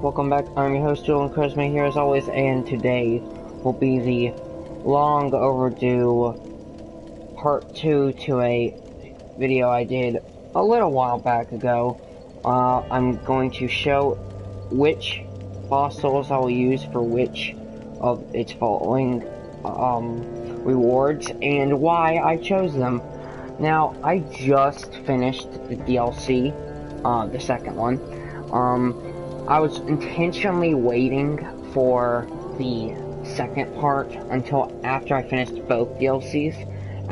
welcome back. I'm your host, Julian Charisma here as always, and today will be the long overdue part 2 to a video I did a little while back ago. I'm going to show which boss souls I will use for which of its following rewards and why I chose them. Now, I just finished the DLC, the second one. I was intentionally waiting for the second part until after I finished both DLCs,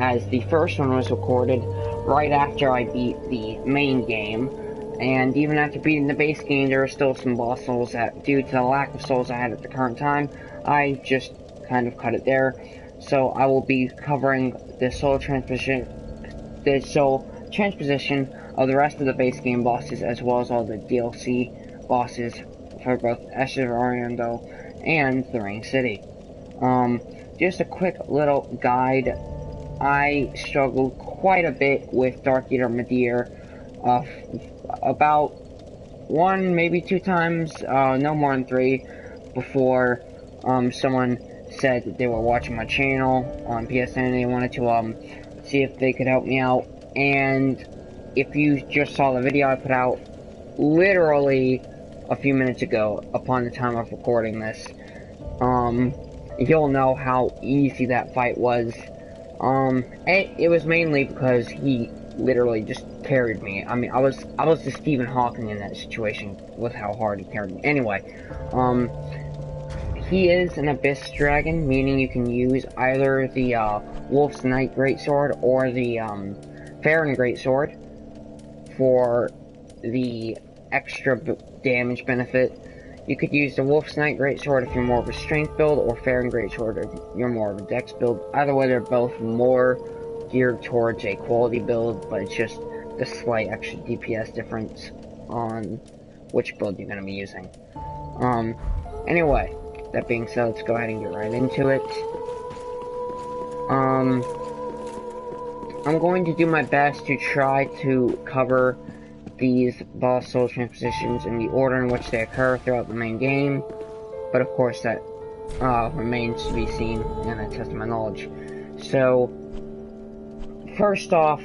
as the first one was recorded right after I beat the main game, and even after beating the base game, there were still some boss souls that, due to the lack of souls I had at the current time, I just kind of cut it there. So I will be covering the soul transposition of the rest of the base game bosses, as well as all the DLC bosses for both Ashes of Oriendo and the Ring City. Just a quick little guide. I struggled quite a bit with Dark Eater Midir, about 1, maybe 2 times, no more than 3, before someone said that they were watching my channel on PSN and they wanted to see if they could help me out. And if you just saw the video I put out literally a few minutes ago upon the time of recording this, you'll know how easy that fight was. It was mainly because he literally just carried me. I mean, I was the Stephen Hawking in that situation with how hard he carried me. Anyway, he is an Abyss Dragon, meaning you can use either the Wolf's Knight Greatsword or the Farron Greatsword for the extra damage benefit. You could use the Wolf's Knight Greatsword if you're more of a strength build, or Farron Greatsword if you're more of a dex build. Either way, they're both more geared towards a quality build, but it's just the slight extra DPS difference on which build you're going to be using. Anyway, that being said, let's go ahead and get right into it. I'm going to do my best to try to cover these boss soul transpositions in the order in which they occur throughout the main game, but of course that remains to be seen and a test of my knowledge. So, first off,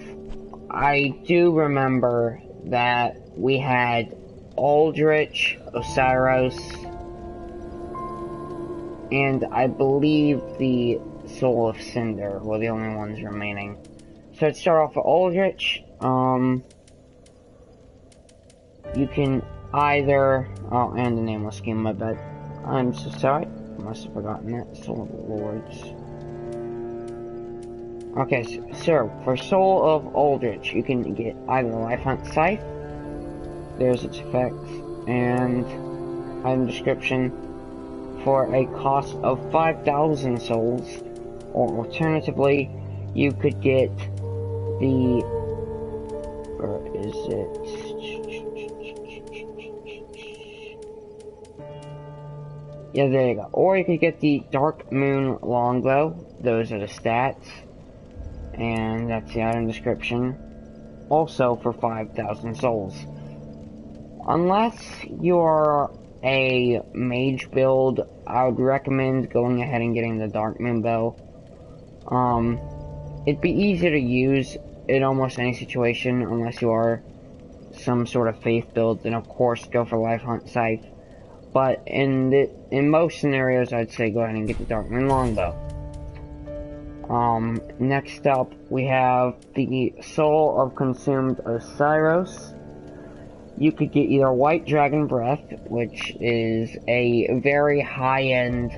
I do remember that we had Aldrich, Osiris, and I believe the Soul of Cinder were the only ones remaining. So let's start off with Aldrich. You can either... Oh, and the Nameless Game, my bad. I'm so sorry. I must have forgotten that. Soul of Lords. Okay, so for Soul of Aldrich, you can get either the Life Hunt Scythe, there's its effects, and item description, for a cost of 5,000 souls, or alternatively, you could get the... Where is it? Yeah, there you go. Or you could get the Dark Moon Longbow. Those are the stats. And that's the item description. Also for 5,000 souls. Unless you're a mage build, I would recommend going ahead and getting the Dark Moon Bow. It'd be easier to use in almost any situation, unless you are some sort of faith build, then of course go for Life Hunt Scythe. But in most scenarios, I'd say go ahead and get the Dark Moon Longbow. Next up, we have the Soul of Consumed Osiris. You could get either White Dragon Breath, which is a very high-end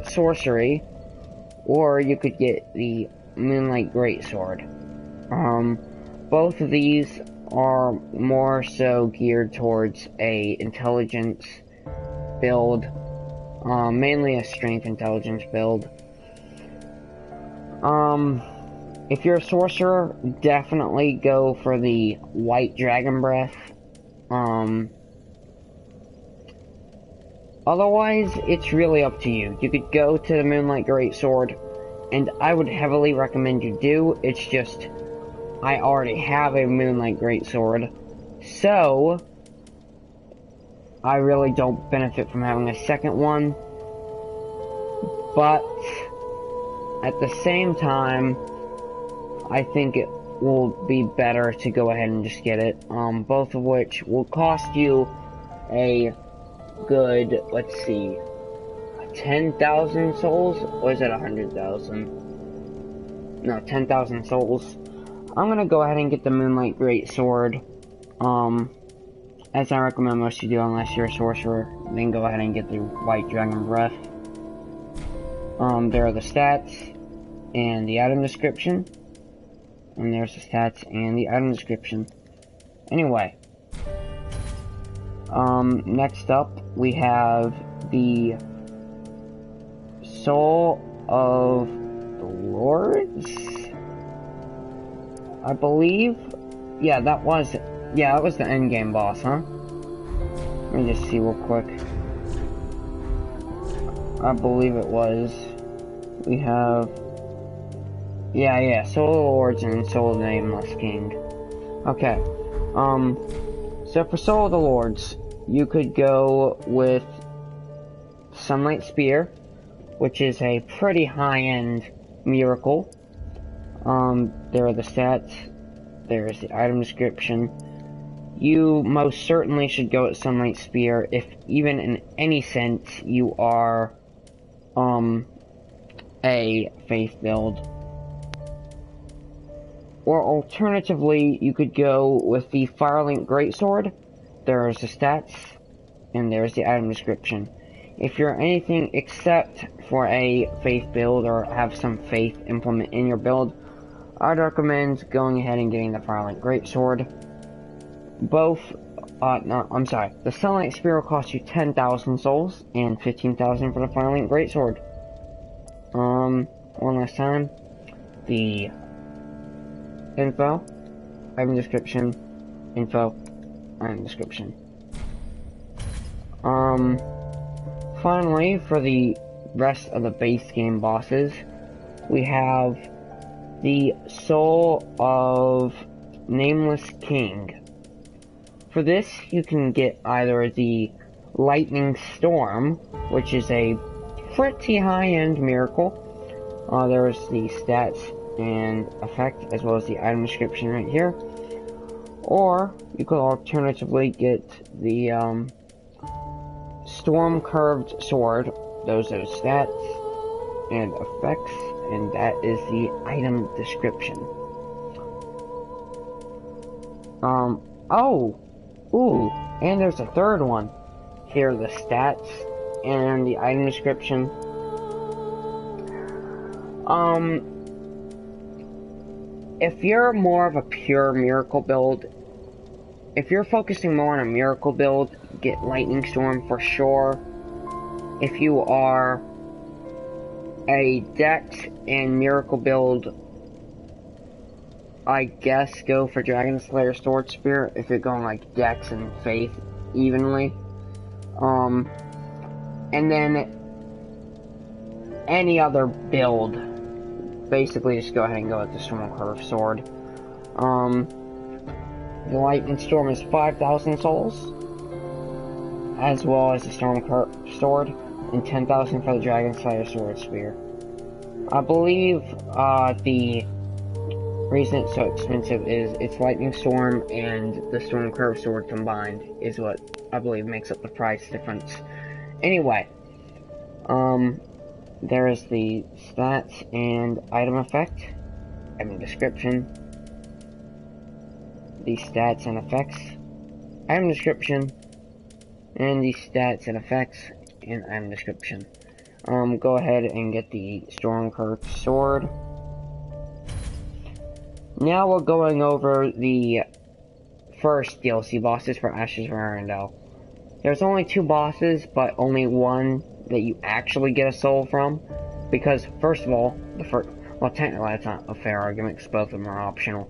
sorcery, or you could get the Moonlight Greatsword. Both of these are more so geared towards a intelligence build, mainly a strength intelligence build. If you're a sorcerer, definitely go for the White Dragon Breath. Otherwise, it's really up to you. You could go to the Moonlight Greatsword, and I would heavily recommend you do. It's just, I already have a Moonlight Greatsword, so I really don't benefit from having a second one, but at the same time, I think it will be better to go ahead and just get it, both of which will cost you a good, let's see, 10,000 souls, or is it 100,000? No, 10,000 souls. I'm gonna go ahead and get the Moonlight Greatsword, as I recommend most of you do, unless you're a sorcerer, then go ahead and get the White Dragon Breath. There are the stats, and the item description, and there's the stats and the item description. Anyway, next up, we have the Soul of the Lords, I believe. Yeah, that was the endgame boss, huh? Let me just see real quick. I believe it was. We have... Yeah, Soul of the Lords and Soul of the Nameless King. Okay. So for Soul of the Lords, you could go with Sunlight Spear, which is a pretty high-end miracle. There are the stats. There's the item description. You most certainly should go with Sunlight Spear if, even in any sense, you are, a faith build. Or alternatively, you could go with the Firelink Greatsword. There's the stats, and there's the item description. If you're anything except for a faith build or have some faith implement in your build, I'd recommend going ahead and getting the Firelink Greatsword. The Sunlight Spear will cost you 10,000 souls and 15,000 for the Firelink Greatsword. One last time. The info, item description, info, item description. Finally, for the rest of the base game bosses, we have the Soul of Nameless King. For this, you can get either the Lightning Storm, which is a pretty high-end miracle. There's the stats and effect, as well as the item description right here. Or, you could alternatively get the, Storm Curved Sword. Those are the stats and effects, and that is the item description. And there's a third one. Here are the stats and the item description. If you're more of a pure miracle build, if you're focusing more on a miracle build, get Lightning Storm for sure. If you are a Dex and miracle build, I guess go for Dragon Slayer Sword Spear if you're going like Dex and Faith evenly. And then any other build, basically just go ahead and go with the Storm Curve Sword. The Lightning Storm is 5,000 souls, as well as the Storm Curve Sword, and 10,000 for the Dragon Slayer Sword Spear. I believe the reason it's so expensive is it's Lightning Storm and the Storm Curve Sword combined is what I believe makes up the price difference. Anyway, there is the stats and item effect, item description, the stats and effects, item description, and the stats and effects and item description. Go ahead and get the Storm Curved Sword. Now we're going over the first DLC bosses for Ashes of Arendelle. There's only 2 bosses, but only one that you actually get a soul from. Because, first of all, well, technically that's not a fair argument, because both of them are optional.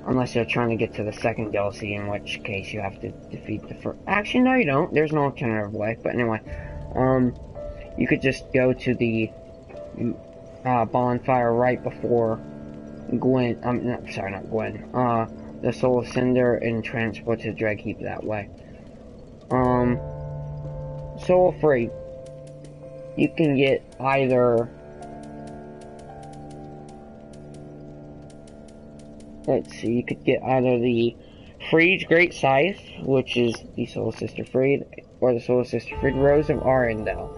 Unless you're trying to get to the second DLC, in which case you have to defeat the first. Actually, no, you don't. There's no alternative way. But anyway, you could just go to the bonfire right before Gwen. Not Gwen. The Soul of Cinder and transport to Dreg Heap that way. soul free. You can get either, let's see, you could get either the Freed's Great Scythe, which is the Soul Sister Freed, or the Soul Sister Freed Rose of Arendelle.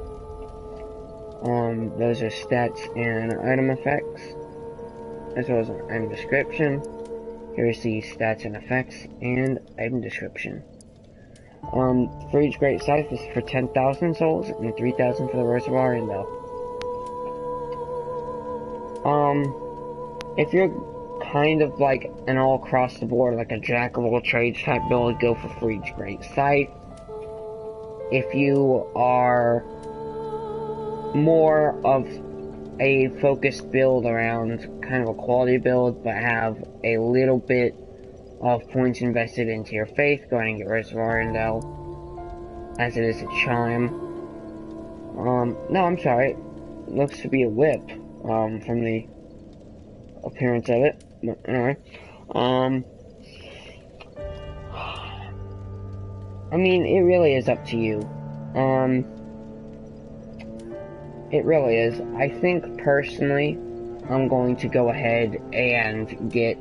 Those are stats and item effects, as well as an item description. Here's the stats and effects and item description. Freed's Great Scythe is for 10,000 souls and 3,000 for the Rose of Arendelle. If you're kind of like an all across the board, like a jack of all trades type build, go for Freed's Great Scythe. If you are more of a focused build around kind of a quality build, but have a little bit of points invested into your faith, go ahead and get Rose of Arendelle, as it is a chime. No, I'm sorry, it looks to be a whip, from the appearance of it, but anyway, I mean, it really is up to you, it really is. I think, personally, I'm going to go ahead and get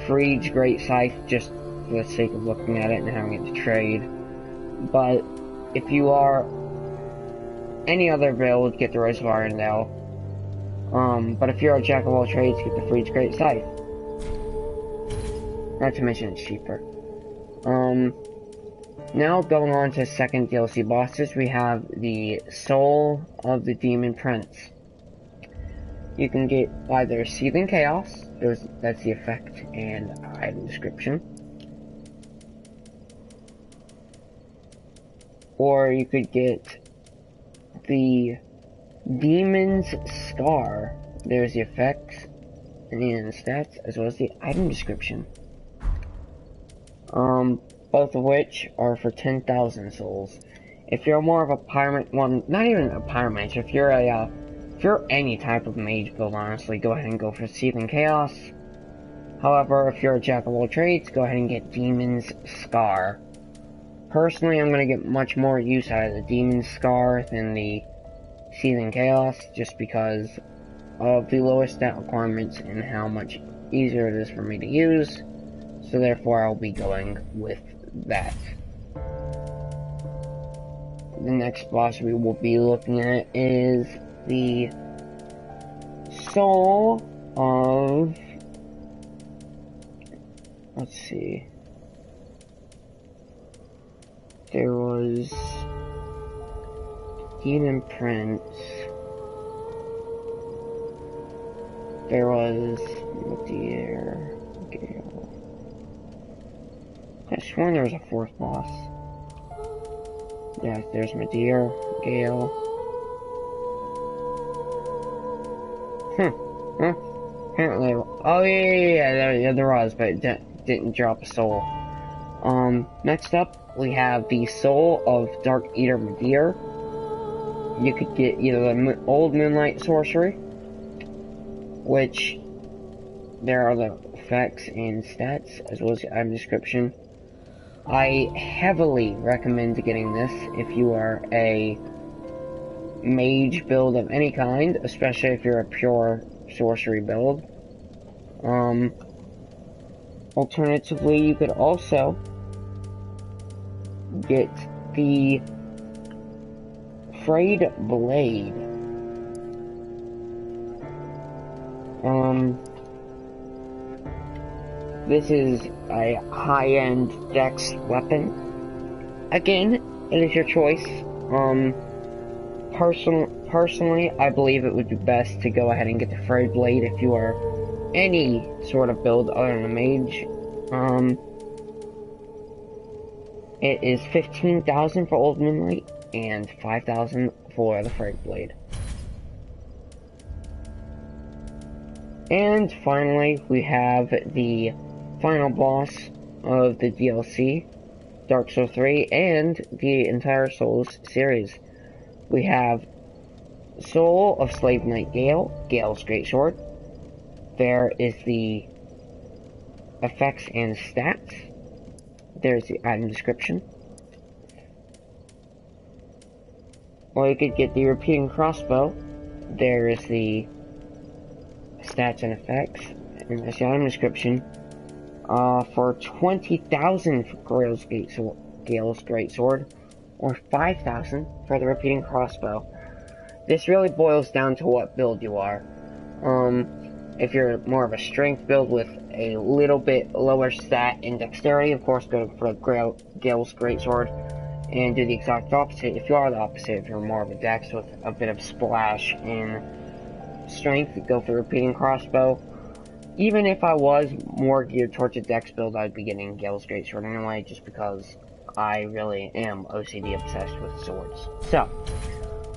Freed's Great Scythe, just for the sake of looking at it and having it to trade. But, if you are any other build, get the Rose of Arendelle. But if you're a jack of all trades, get the Freed's Great Scythe. Not to mention it's cheaper. Now going on to second DLC bosses, we have the Soul of the Demon Prince. You can get either Seething Chaos, that's the effect and item description, or you could get the Demon's Scar. There's the effects and the stats, as well as the item description. Both of which are for 10,000 souls. If you're more of a pyramid, well, not even a pyramid, if you're any type of mage build, honestly, go ahead and go for Seething Chaos. However, if you're a jack of all trades, go ahead and get Demon's Scar. Personally, I'm gonna get much more use out of the Demon's Scar than the Seething Chaos, just because of the lowest stat requirements and how much easier it is for me to use. So therefore, I'll be going with that. The next boss we will be looking at is the Soul of, let's see, there was Demon Prince, there was Deer Gale. I sworn there was a fourth boss. Yeah, there's Medeer, Gale. Apparently, oh yeah, there was, but it didn't drop a soul. Next up, we have the Soul of Dark Eater Medeer. You could get either the Old Moonlight Sorcery, which there are the effects and stats, as well as the item description. I heavily recommend getting this if you are a mage build of any kind, especially if you're a pure sorcery build. Alternatively, you could also get the Frayed Blade. This is a high-end dex weapon. Again, it is your choice. Personally, I believe it would be best to go ahead and get the Frayed Blade if you are any sort of build other than a mage. It is 15,000 for Old Moonlight and 5,000 for the Frayed Blade. And finally, we have the final boss of the DLC, Dark Souls 3, and the entire Souls series. We have Soul of Slave Knight Gale, Gale's Greatsword. There is the effects and stats. There's the item description. Or you could get the repeating crossbow. There is the stats and effects, and that's the item description. For 20,000 for Gale's Greatsword, or 5,000 for the repeating crossbow. This really boils down to what build you are. If you're more of a strength build with a little bit lower stat in dexterity, of course go for Gale's Greatsword and do the exact opposite. If you are the opposite, if you're more of a dex with a bit of splash in strength, go for the repeating crossbow. Even if I was more geared towards a dex build, I'd be getting Gale's Greatsword anyway, just because I really am OCD obsessed with swords. So,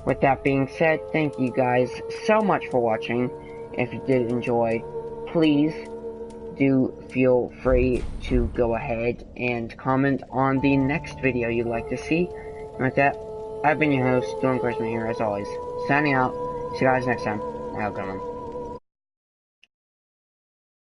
with that being said, thank you guys so much for watching. If you did enjoy, please do feel free to go ahead and comment on the next video you'd like to see. And with that, I've been your host, Charisma here as always. Signing out. See you guys next time. Have a good one.